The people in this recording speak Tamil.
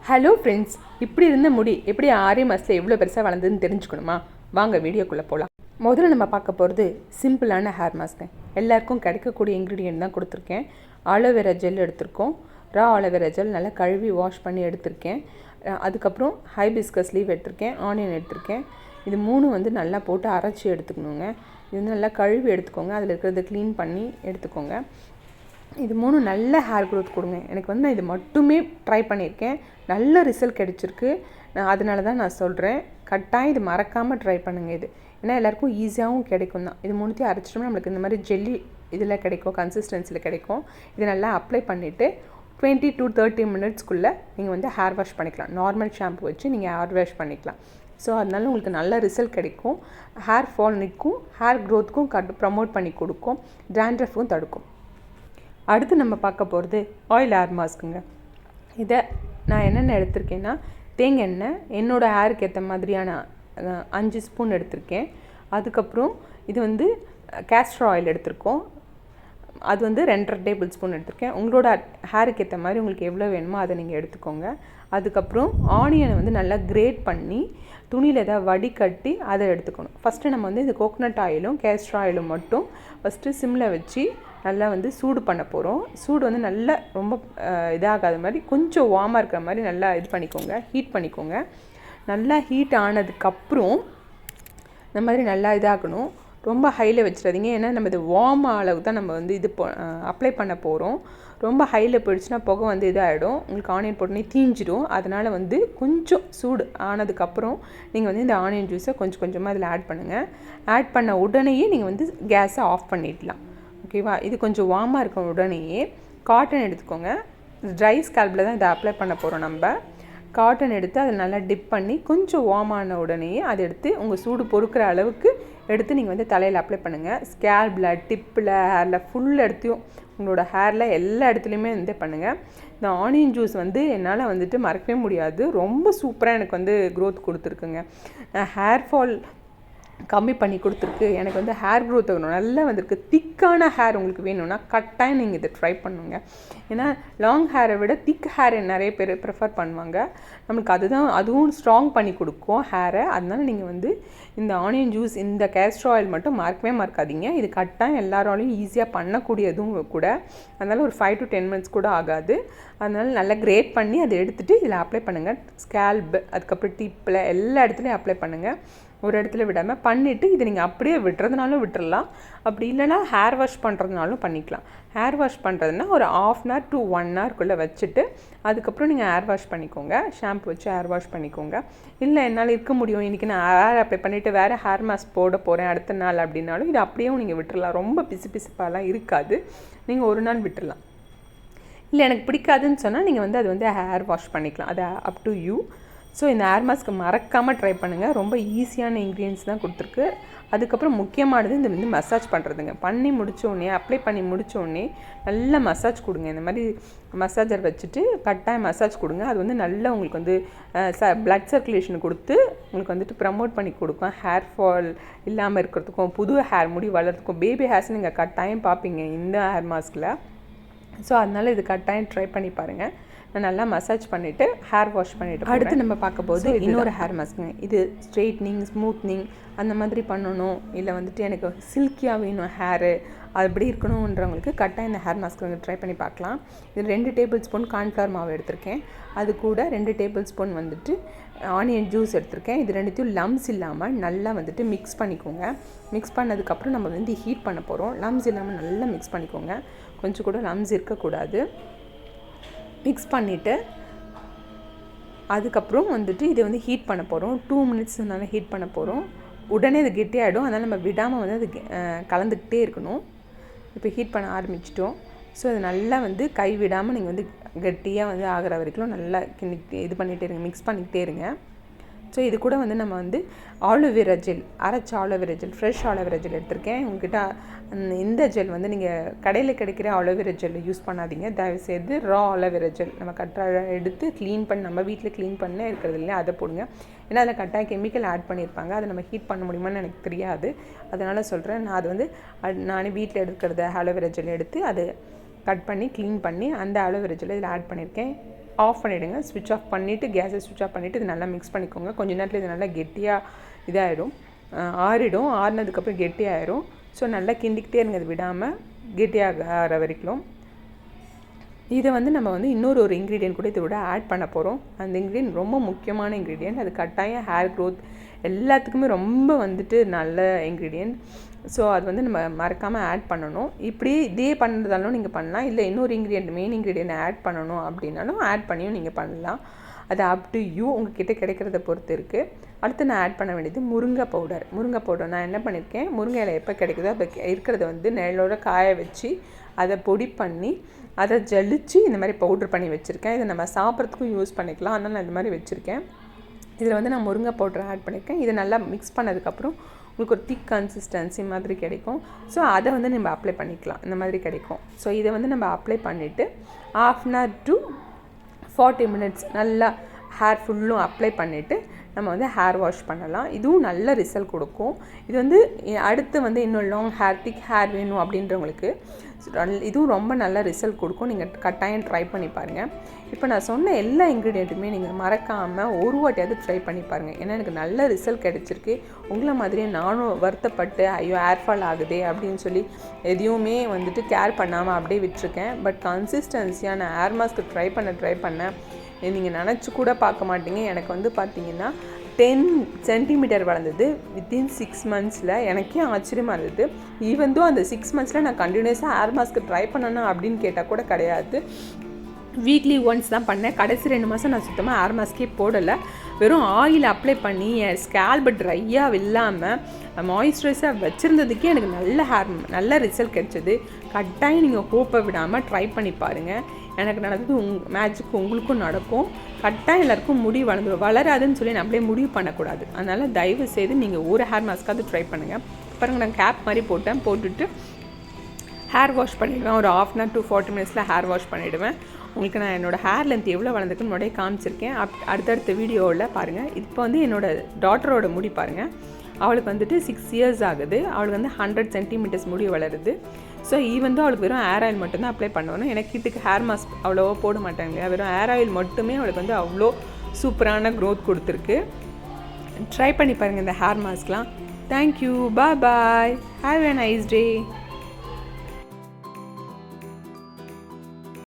ஹலோ ஃப்ரெண்ட்ஸ், இப்படி இருந்த முடி எப்படி 6 மாதத்தில் எவ்வளோ பெருசாக வளர்ந்ததுன்னு தெரிஞ்சுக்கணுமா? வாங்க வீடியோக்குள்ளே போகலாம். முதல்ல நம்ம பார்க்க போகிறது சிம்பிளான ஹேர் மாஸ்க்கு. எல்லாருக்கும் கிடைக்கக்கூடிய இன்க்ரீடியன்ட் தான் கொடுத்துருக்கேன். ஆலோவேரா ஜெல் எடுத்திருக்கோம். ரா ஆலோவேரா ஜெல் நல்லா கழுவி வாஷ் பண்ணி எடுத்திருக்கேன். அதுக்கப்புறம் ஹைபிஸ்கஸ் லீவ் எடுத்திருக்கேன், ஆனியன் எடுத்திருக்கேன். இது 3 நல்லா போட்டு அரைச்சி எடுத்துக்கணுங்க. இது நல்லா கழுவி எடுத்துக்கோங்க. அதில் இருக்கிறத க்ளீன் பண்ணி எடுத்துக்கோங்க. இது 3 நல்ல ஹேர் க்ரோத் கொடுங்க. எனக்கு நான் இது மட்டுமே ட்ரை பண்ணியிருக்கேன், நல்ல ரிசல்ட் கிடச்சிருக்கு. அதனால தான் நான் சொல்கிறேன், கட்டாயம் இது மறக்காமல் ட்ரை பண்ணுங்கள். இது ஏன்னா எல்லாேருக்கும் ஈஸியாகவும் கிடைக்கும் தான். இது 3 அரைச்சிட்டோம்னா நம்மளுக்கு இந்த மாதிரி ஜெல்லி இதில் கிடைக்கும், கன்சிஸ்டன்சியில் கிடைக்கும். இது நல்லா அப்ளை பண்ணிவிட்டு 20 to 30 மினிட்ஸ்க்குள்ளே நீங்கள் ஹேர் வாஷ் பண்ணிக்கலாம். நார்மல் ஷாம்பு வச்சு நீங்கள் ஹேர் வாஷ் பண்ணிக்கலாம். ஸோ அதனால உங்களுக்கு நல்ல ரிசல்ட் கிடைக்கும். ஹேர் ஃபால் நிற்கும், ஹேர் க்ரோத்துக்கும் ப்ரமோட் பண்ணி கொடுக்கும், டேண்ட்ரஃபும் தடுக்கும். அடுத்து நம்ம பார்க்க போகிறது ஆயில் ஹேர் மாஸ்க்குங்க. இதை நான் என்னென்ன எடுத்திருக்கேன்னா, தேங்காய் எண்ணெய் என்னோடய ஹேருக்கு ஏற்ற மாதிரியான 5 ஸ்பூன் எடுத்திருக்கேன். அதுக்கப்புறம் இது கேஸ்டர் ஆயில் எடுத்திருக்கோம். அது 2.5 டேபிள் ஸ்பூன் எடுத்திருக்கேன். உங்களோட ஹேருக்கு ஏற்ற மாதிரி உங்களுக்கு எவ்வளோ வேணுமோ அதை நீங்கள் எடுத்துக்கோங்க. அதுக்கப்புறம் ஆனியனை நல்லா கிரேட் பண்ணி துணியில் ஏதாவது வடிகட்டி அதை எடுத்துக்கணும். ஃபஸ்ட்டு நம்ம இது கோகோனட் ஆயிலும் கேஸ்டர் ஆயிலும் மட்டும் ஃபஸ்ட்டு சிம்மில் வச்சு நல்லா சூடு பண்ண போகிறோம். சூடு நல்லா ரொம்ப இதாகாத மாதிரி கொஞ்சம் வார்மாக இருக்கிற மாதிரி நல்லா இது பண்ணிக்கோங்க, ஹீட் பண்ணிக்கோங்க. நல்லா ஹீட் ஆனதுக்கப்புறம் இந்த மாதிரி நல்லா இதாகணும். ரொம்ப ஹையில் வச்சிடாதீங்க, ஏன்னா நம்ம இது வார்ம் அளவுக்கு தான் நம்ம இது அப்ளை பண்ண போகிறோம். ரொம்ப ஹையில் போயிடுச்சுன்னா புகை இதாகிடும், உங்களுக்கு ஆனியன் போட்டோன்னே தீஞ்சிடும். அதனால் கொஞ்சம் சூடு ஆனதுக்கப்புறம் நீங்கள் இந்த ஆனியன் ஜூஸை கொஞ்சம் கொஞ்சமாக அதில் ஆட் பண்ணுங்கள். ஆட் பண்ண உடனேயே நீங்கள் கேஸை ஆஃப் பண்ணிடலாம். ஓகேவா? இது கொஞ்சம் வார்மாக இருக்கும். உடனேயே காட்டன் எடுத்துக்கோங்க. ட்ரை ஸ்கேல்பில் தான் இதை அப்ளை பண்ண போகிறோம். நம்ம காட்டன் எடுத்து அதை நல்லா டிப் பண்ணி கொஞ்சம் வார்மான உடனேயே அதை எடுத்து உங்கள் சூடு பொறுக்கிற அளவுக்கு எடுத்து நீங்கள் தலையில் அப்ளை பண்ணுங்கள். ஸ்கேல்பில், டிப்பில், ஹேரில் ஃபுல் இடத்தையும் உங்களோட ஹேரில் எல்லா இடத்துலையுமே பண்ணுங்கள். இந்த ஆனியன் ஜூஸ் என்னால் மறக்கவே முடியாது. ரொம்ப சூப்பராக எனக்கு க்ரோத் கொடுத்துருக்குங்க. ஹேர் ஃபால் கம்மி பண்ணி கொடுத்துருக்கு. எனக்கு ஹேர் க்ரோத் ஆகணும், நல்லா திக்கான ஹேர் உங்களுக்கு வேணும்னா கட்டாயம் நீங்கள் இதை ட்ரை பண்ணுங்க. ஏன்னா லாங் ஹேரை விட திக் ஹேர் நிறைய பேர் ப்ரிஃபர் பண்ணுவாங்க. நம்மளுக்கு அதுவும் ஸ்ட்ராங் பண்ணி கொடுக்கும் ஹேரை. அதனால நீங்கள் இந்த ஆனியன் ஜூஸ், இந்த கேஸ்டர் ஆயில் மட்டும் மறக்கவே மறக்காதீங்க. இது கட்டாயம் எல்லாராலையும் ஈஸியாக பண்ணக்கூடியதும் கூட. அதனால் ஒரு 5 to 10 மினிட்ஸ் கூட ஆகாது. அதனால் நல்லா கிரேட் பண்ணி அதை எடுத்துகிட்டு இதில் அப்ளை பண்ணுங்கள். ஸ்கேல்பு, அதுக்கப்புறம் டிப்பில் எல்லா இடத்துலையும் அப்ளை பண்ணுங்கள். ஒரு இடத்துல விடாமல் பண்ணிவிட்டு இதை நீங்கள் அப்படியே விட்டுறதுனாலும் விட்டுறலாம், அப்படி இல்லைனா ஹேர் வாஷ் பண்ணுறதுனாலும் பண்ணிக்கலாம். ஹேர் வாஷ் பண்ணுறதுனா ஒரு 1/2 hour to 1 hour வச்சுட்டு அதுக்கப்புறம் நீங்கள் ஹேர் வாஷ் பண்ணிக்கோங்க. ஷாம்பு வச்சு ஹேர் வாஷ் பண்ணிக்கோங்க. இல்லை என்னால் இருக்க முடியும், இன்றைக்கி நான் ஹேர் அப்ளை பண்ணிவிட்டு வேறு ஹேர் மாஸ்க் போட போகிறேன் அடுத்த நாள் அப்படின்னாலும் இது அப்படியே நீங்கள் விட்டுறலாம். ரொம்ப பிசுப்பாலாம் இருக்காது, நீங்கள் ஒரு நாள் விட்டுடலாம். இல்லை எனக்கு பிடிக்காதுன்னு சொன்னால் நீங்கள் அது ஹேர் வாஷ் பண்ணிக்கலாம். அது அப் டு யூ. ஸோ இந்த ஹேர் மாஸ்க்கு மறக்காமல் ட்ரை பண்ணுங்கள். ரொம்ப ஈஸியான இன்க்ரீடியன்ஸ் தான் கொடுத்துருக்கு. அதுக்கப்புறம் முக்கியமானது இந்த மசாஜ் பண்ணுறதுங்க. பண்ணி முடித்தோடனே, அப்ளை பண்ணி முடித்தோடனே நல்லா மசாஜ் கொடுங்க. இந்த மாதிரி மசாஜர் வச்சுட்டு கட்டாயம் மசாஜ் கொடுங்க. அது நல்லா உங்களுக்கு ப்ளட் சர்க்குலேஷன் கொடுத்து உங்களுக்கு ப்ரமோட் பண்ணி கொடுக்கும். ஹேர் ஃபால் இல்லாமல் இருக்கிறதுக்கும், புது ஹேர் முடி வளர்கிறதுக்கும், பேபி ஹேர்ஸ் நீங்கள் கட்டாயம் பார்ப்பீங்க இந்த ஹேர் மாஸ்கில். ஸோ அதனால் இது கட்டாயம் ட்ரை பண்ணி பாருங்கள். நான் நல்லா மசாஜ் பண்ணிவிட்டு ஹேர் வாஷ் பண்ணிவிட்டு அடுத்து நம்ம பார்க்க போது இன்னொரு ஹேர் மாஸ்க்குங்க. இது ஸ்ட்ரெயிட்னிங், ஸ்மூத்னிங் அந்த மாதிரி பண்ணணும், இல்லை எனக்கு சில்கியாக வேணும் ஹேரு அப்படி இருக்கணுன்றவங்களுக்கு கட்டாயம் இந்த ஹேர் மாஸ்க் ட்ரை பண்ணி பார்க்கலாம். இது 2 டேபிள் ஸ்பூன் கார்ன்ஃப்ளவர் மாவு எடுத்திருக்கேன். அது கூட 2 டேபிள் ஸ்பூன் ஆனியன் ஜூஸ் எடுத்திருக்கேன். இது ரெண்டுத்தையும் லம்ஸ் இல்லாமல் நல்லா மிக்ஸ் பண்ணிக்கோங்க. மிக்ஸ் பண்ணதுக்கப்புறம் நம்ம ஹீட் பண்ண போகிறோம். லம்ஸ் இல்லாமல் நல்லா மிக்ஸ் பண்ணிக்கோங்க. கொஞ்சம் கூட லம்ஸ் இருக்கக்கூடாது. மிக்ஸ் பண்ணிவிட்டு அதுக்கப்புறம் இதை ஹீட் பண்ண போகிறோம். 2 மினிட்ஸ் நல்லா ஹீட் பண்ண போகிறோம். உடனே இது கெட்டியாகிடும். அதனால் நம்ம விடாமல் அது கலந்துக்கிட்டே இருக்கணும். இப்போ ஹீட் பண்ண ஆரம்பிச்சிட்டோம். ஸோ அது நல்லா கை விடாமல் நீங்கள் கெட்டியாக ஆகிற வரைக்கும் நல்லா இது பண்ணிகிட்டே இருங்க, மிக்ஸ் பண்ணிக்கிட்டே இருங்க. ஸோ இது கூட நம்ம ஆலோவேரா ஜெல், அரைச்ச aloe vera gel, fresh aloe vera gel எடுத்திருக்கேன். உங்கள்கிட்ட இந்த ஜெல் நீங்கள் கடையில் கிடைக்கிற ஆலோவேரா ஜெல் யூஸ் பண்ணாதீங்க. தயவுசெய்து ரா ஆலோவேரா ஜெல் நம்ம கட்டாயம் எடுத்து க்ளீன் பண்ணி நம்ம வீட்டில் க்ளீன் பண்ண இருக்கிறது இல்லையா, அதை போடுங்க. ஏன்னா அதில் கட்டாயம் கெமிக்கல் ஆட் பண்ணியிருப்பாங்க. அதை நம்ம ஹீட் பண்ண முடியுமான்னு எனக்கு தெரியாது. அதனால் சொல்கிறேன், நான் அது நானே வீட்டில் எடுக்கிறத ஆலோவேரா ஜெல் எடுத்து அதை கட் பண்ணி க்ளீன் பண்ணி அந்த ஆலோவேரா ஜெல் இதில் ஆட் பண்ணியிருக்கேன். ஆஃப் பண்ணிவிடுங்க. ஸ்விட்ச் ஆஃப் பண்ணிவிட்டு கேஸை ஸ்விட்ச் ஆஃப் பண்ணிவிட்டு இது நல்லா மிக்ஸ் பண்ணிக்கோங்க. கொஞ்சம் நேரத்தில் இது நல்லா கெட்டியாக இதாகிடும், ஆறிடும். ஆறினதுக்கப்புறம் கெட்டியாகிடும். ஸோ நல்லா கிண்டிக்கிட்டே இருங்க, அது விடாமல் கெட்டியாக ஆற வரைக்கும். இதை வந்து நம்ம வந்து இன்னொரு இன்க்ரீடியன்ட் கூட இதோட ஆட் பண்ண போகிறோம். அந்த இன்க்ரீடியன்ட் ரொம்ப முக்கியமான இன்க்ரீடியன்ட். அது கட்டாயம் ஹேர் க்ரோத் எல்லாத்துக்குமே ரொம்ப வந்துட்டு நல்ல இன்க்ரீடியன்ட். ஸோ அது வந்து நம்ம மறக்காமல் ஆட் பண்ணணும். இப்படி இதே பண்ணுறதாலும் நீங்கள் பண்ணலாம், இல்லை இன்னொரு இன்க்ரீடியன்ட் மெயின் இன்க்ரீடியன்ட் ஆட் பண்ணணும் அப்படின்னாலும் ஆட் பண்ணியும் நீங்கள் பண்ணலாம். அது அப் டு யூ, உங்கள்கிட்ட கிடைக்கிறத பொறுத்து இருக்குது. அடுத்து நான் ஆட் பண்ண வேண்டியது முருங்கை பவுடர். முருங்கை பவுடர் நான் என்ன பண்ணியிருக்கேன், முருங்கை இலை எப்போ கிடைக்குதோ அப்போ இருக்கிறத வந்து நிழலோட காய வச்சு அதை பொடி பண்ணி அதை ஜலிச்சு இந்த மாதிரி பவுட்ரு பண்ணி வச்சுருக்கேன். இதை நம்ம சாப்பிட்றதுக்கும் யூஸ் பண்ணிக்கலாம், அதனால் நான் இந்த மாதிரி வச்சுருக்கேன். இதில் வந்து நான் முருங்கை பவுட்ரு ஆட் பண்ணியிருக்கேன். இதை நல்லா மிக்ஸ் பண்ணதுக்கப்புறம் உங்களுக்கு ஒரு திக் கன்சிஸ்டன்சி மாதிரி கிடைக்கும். ஸோ அதை வந்து நம்ம அப்ளை பண்ணிக்கலாம், இந்த மாதிரி கிடைக்கும். ஸோ இதை வந்து நம்ம அப்ளை பண்ணிவிட்டு 1/2 to 40 minutes நல்லா ஹேர் ஃபுல்லும் அப்ளை பண்ணிவிட்டு நம்ம வந்து ஹேர் வாஷ் பண்ணலாம். இதுவும் நல்ல ரிசல்ட் கொடுக்கும். இது வந்து அடுத்து வந்து இன்னும் லாங் ஹேர், திக் ஹேர் வேணும் அப்படின்றவங்களுக்கு இதுவும் ரொம்ப நல்ல ரிசல்ட் கொடுக்கும். நீங்கள் கட்டாயம் ட்ரை பண்ணி பாருங்கள். இப்போ நான் சொன்ன எல்லா இன்க்ரீடியண்ட்டுமே நீங்கள் மறக்காமல் ஒரு வாட்டியாவது ட்ரை பண்ணி பாருங்கள். ஏன்னா எனக்கு நல்ல ரிசல்ட் கிடச்சிருக்கு. உங்களை மாதிரியே நானும் வருத்தப்பட்டு ஐயோ ஹேர் ஃபால் ஆகுதே அப்படின்னு சொல்லி எதையுமே வந்துட்டு கேர் பண்ணாமல் அப்படியே விட்டுருக்கேன். பட் கன்சிஸ்டன்சியாக நான் ஹேர் மாஸ்க்கு ட்ரை பண்ண நீங்கள் நினச்சி கூட பார்க்க மாட்டீங்க. எனக்கு வந்து பார்த்தீங்கன்னா 10 சென்டிமீட்டர் வளர்ந்தது வித்தின் 6 months. எனக்கே ஆச்சரியமாக இருந்தது. ஈவன் தோ அந்த 6 months நான் கண்டினியூஸாக ஹேர் மாஸ்க்கு ட்ரை பண்ணணும் அப்படின்னு கேட்டால் கூட கிடையாது. வீக்லி ஒன்ஸ் தான் பண்ணேன். கடைசி 2 மாதம் நான் சுத்தமாக ஹேர் மாஸ்க்கே போடலை. வெறும் ஆயில் அப்ளை பண்ணி என் ஸ்கேல்பு ட்ரையாக இல்லாமல் மாய்ஸ்சரைஸாக வச்சுருந்ததுக்கே எனக்கு நல்ல ரிசல்ட் கிடச்சிது. கட்டாயம் நீங்கள் ஹோப்பை விடாமல் ட்ரை பண்ணி பாருங்கள். எனக்கு நடந்தது மேஜிக் உங்களுக்கும் நடக்கும். கட்டாயம் எல்லாருக்கும் முடி வளராதுன்னு சொல்லி நம்மளே முடிவு பண்ணக்கூடாது. அதனால் தயவு செய்து நீங்கள் ஒரு ஹேர் மாஸ்க்காவது ட்ரை பண்ணுங்கள். பாருங்கள், நான் கேப் மாதிரி போட்டுட்டு ஹேர் வாஷ் பண்ணிவிடுவேன். ஒரு 1/2 to 40 minutes ஹேர் வாஷ் பண்ணிவிடுவேன். உங்களுக்கு நான் என்னோடய ஹேர் லென்த் எவ்வளோ வளர்ந்துக்குன்னு முன்னாடியே காமிச்சிருக்கேன். அடுத்தடுத்த வீடியோவில் பாருங்கள். இப்போ வந்து என்னோடய டாட்டரோட முடி பாருங்கள். அவளுக்கு வந்துட்டு 6 years ஆகுது. அவளுக்கு வந்து 100 centimeters முடி வளருது. ஸோ ஈவன் தான் அவளுக்கு வெறும் ஹேர் ஆயில் மட்டும்தான் அப்ளை பண்ணணும். எனக்கு இதுக்கு ஹேர் மாஸ்க் அவ்வளோவா போட மாட்டாங்க இல்லையா, வெறும் ஹேர் ஆயில் மட்டுமே அவளுக்கு வந்து அவ்வளோ சூப்பரான க்ரோத் கொடுத்துருக்கு. ட்ரை பண்ணி பாருங்கள் இந்த ஹேர் மாஸ்க்லாம். Thank you, bye, have a nice day.